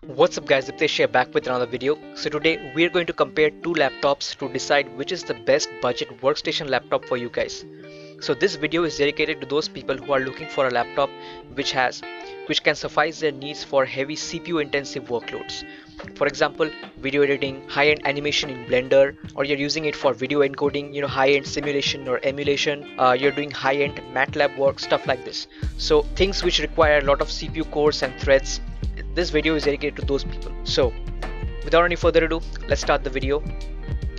What's up guys, Diptesh here back with another video. So today we're going to compare two laptops to decide which is the best budget workstation laptop for you guys. So this video is dedicated to those people who are looking for a laptop which can suffice their needs for heavy CPU intensive workloads. For example, video editing, high-end animation in Blender, or you're using it for video encoding, high-end simulation or emulation, you're doing high-end Matlab work, stuff like this. So things which require a lot of CPU cores and threads. This video is dedicated to those people. So without any further ado, let's start the video.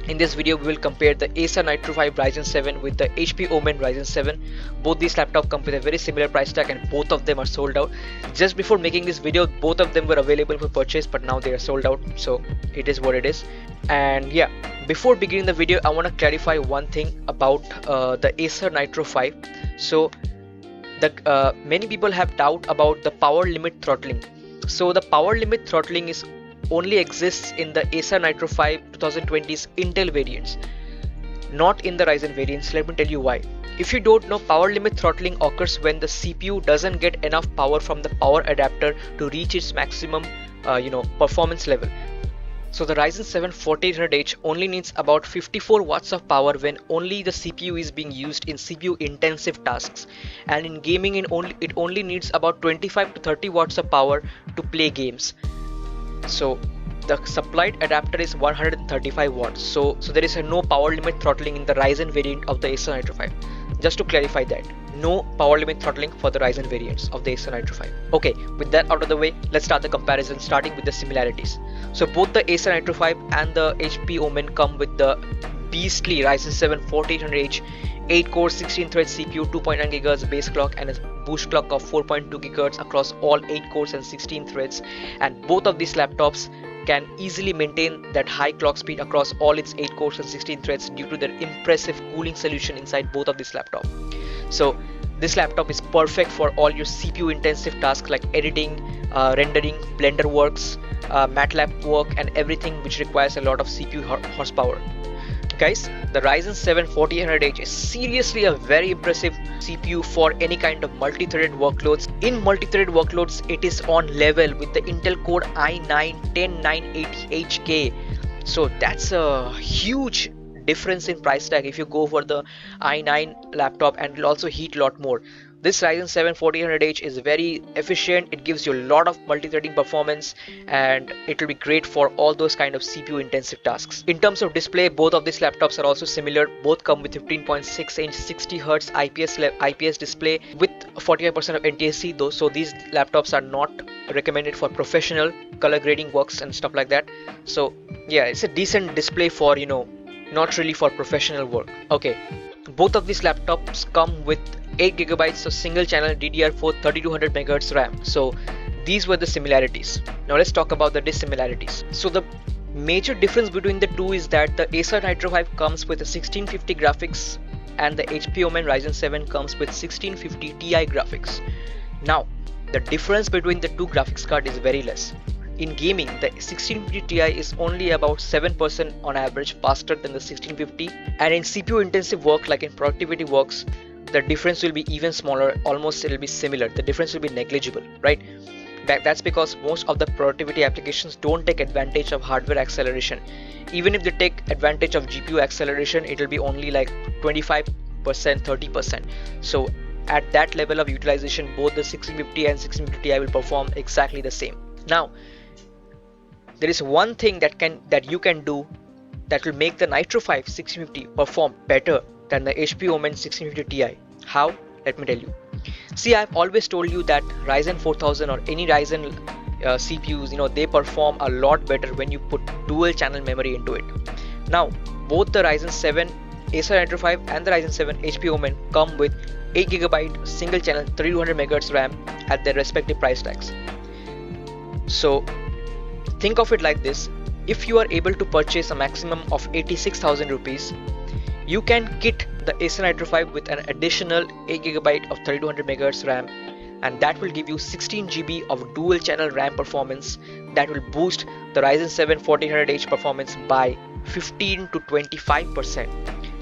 In this video, we will compare the Acer Nitro 5 Ryzen 7 with the HP Omen Ryzen 7. Both these laptops come with a very similar price tag and both of them are sold out. Just before making this video, both of them were available for purchase, but now they are sold out. So it is what it is. And yeah, before beginning the video, I want to clarify one thing about the Acer Nitro 5. So many people have doubt about the power limit throttling. So the power limit throttling only exists in the Acer Nitro 5 2020's Intel variants, not in the Ryzen variants. Let me tell you why. If you don't know, power limit throttling occurs when the CPU doesn't get enough power from the power adapter to reach its maximum performance level. So the Ryzen 7 4800H only needs about 54 watts of power when only the CPU is being used in CPU intensive tasks, and in gaming it only needs about 25 to 30 watts of power to play games. So the supplied adapter is 135 watts. So there is no power limit throttling in the Ryzen variant of the Acer Nitro 5. Just to clarify that, no power limit throttling for the Ryzen variants of the Acer Nitro 5. Okay, with that out of the way, let's start the comparison, starting with the similarities. So both the Acer Nitro 5 and the HP Omen come with the beastly Ryzen 7 4800H 8-core 16-thread CPU, 2.9 GHz base clock and a boost clock of 4.2 GHz across all 8 cores and 16 threads, and both of these laptops can easily maintain that high clock speed across all its 8 cores and 16 threads due to their impressive cooling solution inside both of these laptops. So this laptop is perfect for all your CPU intensive tasks like editing, rendering, Blender works, Matlab work, and everything which requires a lot of CPU horsepower. Guys, the Ryzen 7 4800H is seriously a very impressive CPU for any kind of multi-threaded workloads. In multi-threaded workloads, it is on level with the Intel Core i9-10980HK. So that's a huge difference in price tag if you go for the i9 laptop, and it'll also heat a lot more. This Ryzen 7 4800H is very efficient. It gives you a lot of multi-threading performance, and it will be great for all those kind of CPU intensive tasks. In terms of display, both of these laptops are also similar. Both come with 15.6-inch 60Hz IPS display with 45% of NTSC though, so these laptops are not recommended for professional color grading works and stuff like that. So yeah, it's a decent display for not really for professional work. Okay, both of these laptops come with 8 GB of single channel DDR4 3200 MHz RAM. So these were the similarities. Now let's talk about the dissimilarities. So the major difference between the two is that the Acer Nitro 5 comes with a 1650 graphics and the HP Omen Ryzen 7 comes with 1650 Ti graphics. Now the difference between the two graphics card is very less. In gaming, the 1650 Ti is only about 7% on average faster than the 1650, and in CPU intensive work like in productivity works, the difference will be even smaller. Almost it'll be similar. The difference will be negligible, right? That's because most of the productivity applications don't take advantage of hardware acceleration. Even if they take advantage of GPU acceleration, it'll be only like 25%, 30%. So at that level of utilization, both the 1650 and 1650 Ti will perform exactly the same. Now there is one thing that you can do that will make the Nitro 5 1650 perform better than the HP Omen 1650 Ti. How? Let me tell you. See, I've always told you that Ryzen 4000 or any Ryzen CPUs, they perform a lot better when you put dual channel memory into it. Now, both the Ryzen 7 Acer Nitro 5 and the Ryzen 7 HP Omen come with 8 GB single channel 3200 MHz RAM at their respective price tags. So think of it like this: if you are able to purchase a maximum of 86,000 rupees, you can kit the Acer Nitro 5 with an additional 8 GB of 3200 MHz RAM, and that will give you 16 GB of dual channel RAM performance that will boost the Ryzen 7 4800H performance by 15 to 25%,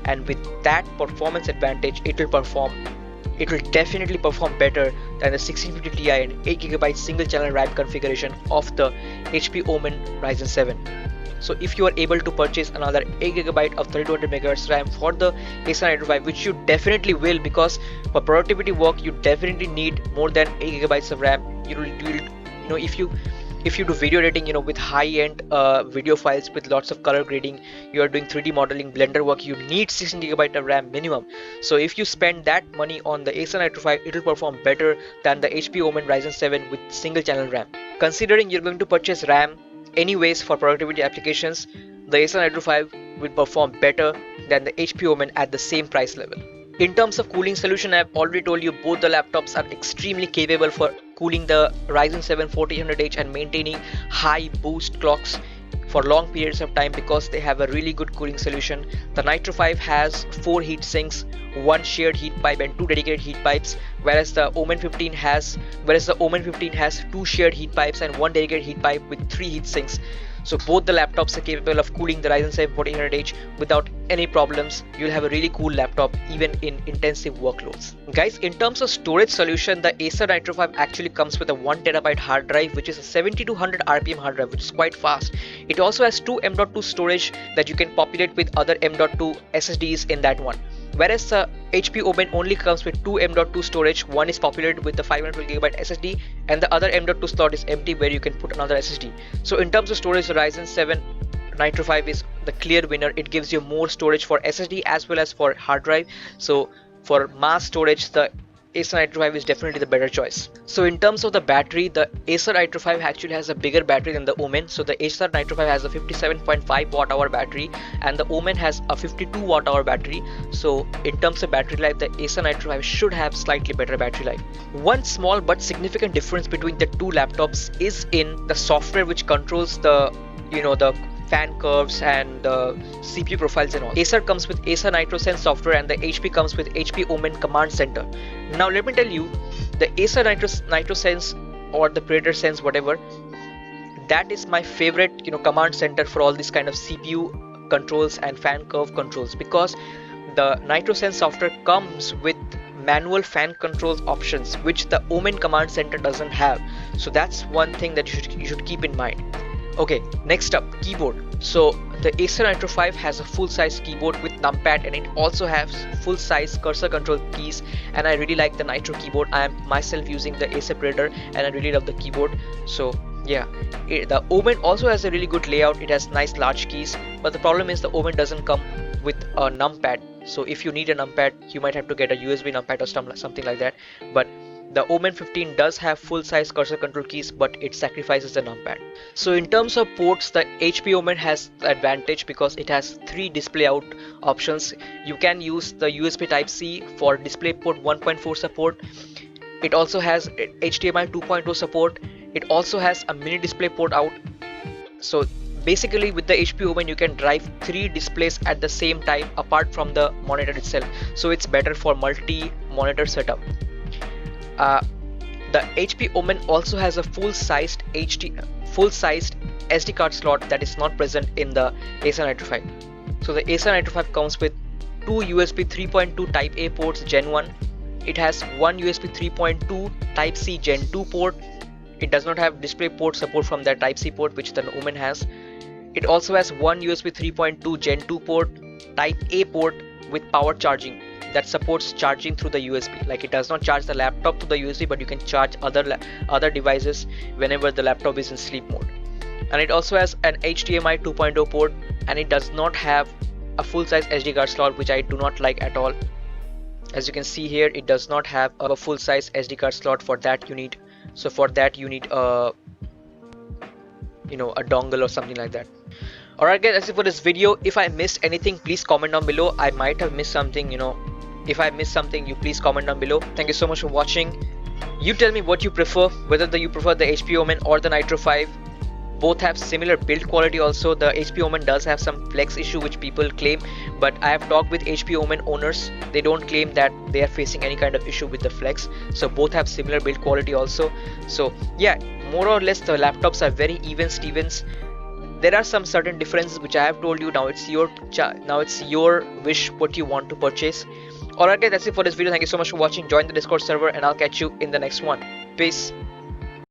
and with that performance advantage, it will perform it will definitely perform better than the 1650 Ti and 8GB single channel RAM configuration of the HP Omen Ryzen 7. So if you are able to purchase another 8GB of 3200MHz RAM for the Acer Nitro 5, which you definitely will, because for productivity work you definitely need more than 8GB of RAM. If you do video editing, with high-end video files with lots of color grading, you are doing 3D modeling, Blender work, you need 16GB of RAM minimum. So if you spend that money on the Acer Nitro 5, it will perform better than the HP Omen Ryzen 7 with single channel RAM. Considering you're going to purchase RAM anyways for productivity applications, the Acer Nitro 5 will perform better than the HP Omen at the same price level. In terms of cooling solution, I've already told you both the laptops are extremely capable for cooling the Ryzen 7 4800H and maintaining high boost clocks for long periods of time because they have a really good cooling solution. The Nitro 5 has 4 heat sinks, 1 shared heat pipe and 2 dedicated heat pipes, whereas the Omen 15 has 2 shared heat pipes and 1 dedicated heat pipe with 3 heat sinks. So both the laptops are capable of cooling the Ryzen 7 4800H without any problems. You'll have a really cool laptop even in intensive workloads. Guys, in terms of storage solution, the Acer Nitro 5 actually comes with a 1TB hard drive, which is a 7200 RPM hard drive, which is quite fast. It also has 2 M.2 storage that you can populate with other M.2 SSDs in that one. Whereas the HP Omen only comes with 2 M.2 storage, one is populated with the 512GB SSD and the other M.2 slot is empty where you can put another SSD. So in terms of storage, the Ryzen 7 Nitro 5 is the clear winner. It gives you more storage for SSD as well as for hard drive. So for mass storage, the Acer Nitro 5 is definitely the better choice. So in terms of the battery, the Acer Nitro 5 actually has a bigger battery than the Omen. So the Acer Nitro 5 has a 57.5 watt-hour battery and the Omen has a 52 watt-hour battery. So in terms of battery life, the Acer Nitro 5 should have slightly better battery life. One small but significant difference between the two laptops is in the software which controls the fan curves and the CPU profiles and all. Acer comes with Acer Nitro Sense software and the HP comes with HP Omen Command Center. Now let me tell you, the Acer Nitro Sense or the Predator Sense, whatever, that is my favorite command center for all these kind of CPU controls and fan curve controls, because the Nitro Sense software comes with manual fan controls options which the Omen Command Center doesn't have. So that's one thing that you should keep in mind. Okay, next up, keyboard. So the Acer Nitro 5 has a full-size keyboard with numpad and it also has full-size cursor control keys, and I really like the Nitro keyboard. I am myself using the Acer Predator and I really love the keyboard. So yeah, the Omen also has a really good layout. It has nice large keys, but the problem is the Omen doesn't come with a numpad. So if you need a numpad, you might have to get a USB numpad or something like that. But the Omen 15 does have full-size cursor control keys, but it sacrifices the numpad. So in terms of ports, the HP Omen has the advantage because it has 3 display out options. You can use the USB Type-C for DisplayPort 1.4 support. It also has HDMI 2.0 support. It also has a mini DisplayPort out. So basically with the HP Omen you can drive 3 displays at the same time apart from the monitor itself. So it's better for multi-monitor setup. The HP Omen also has a full-sized SD card slot that is not present in the Acer Nitro 5. So the Acer Nitro 5 comes with 2 USB 3.2 Type A ports Gen 1. It has 1 USB 3.2 Type C Gen 2 port. It does not have DisplayPort support from that Type C port which the Omen has. It also has 1 USB 3.2 Gen 2 port, Type A port with power charging that supports charging through the USB. Like, it does not charge the laptop to the USB, but you can charge other devices whenever the laptop is in sleep mode. And it also has an HDMI 2.0 port, and it does not have a full-size SD card slot, which I do not like at all. As you can see here, it does not have a full-size SD card slot. For that you need a dongle or something like that. Alright guys, that's it for this video. If I missed anything, please comment down below. I might have missed something, If I missed something, you please comment down below. Thank you so much for watching. You tell me what you prefer, whether you prefer the HP Omen or the Nitro 5. Both have similar build quality also. The HP Omen does have some flex issue which people claim, but I have talked with HP Omen owners. They don't claim that they are facing any kind of issue with the flex. So both have similar build quality also. So yeah, more or less the laptops are very even Stevens. There are some certain differences which I have told you. Now it's your wish what you want to purchase. Alright guys, that's it for this video. Thank you so much for watching. Join the Discord server and I'll catch you in the next one. Peace.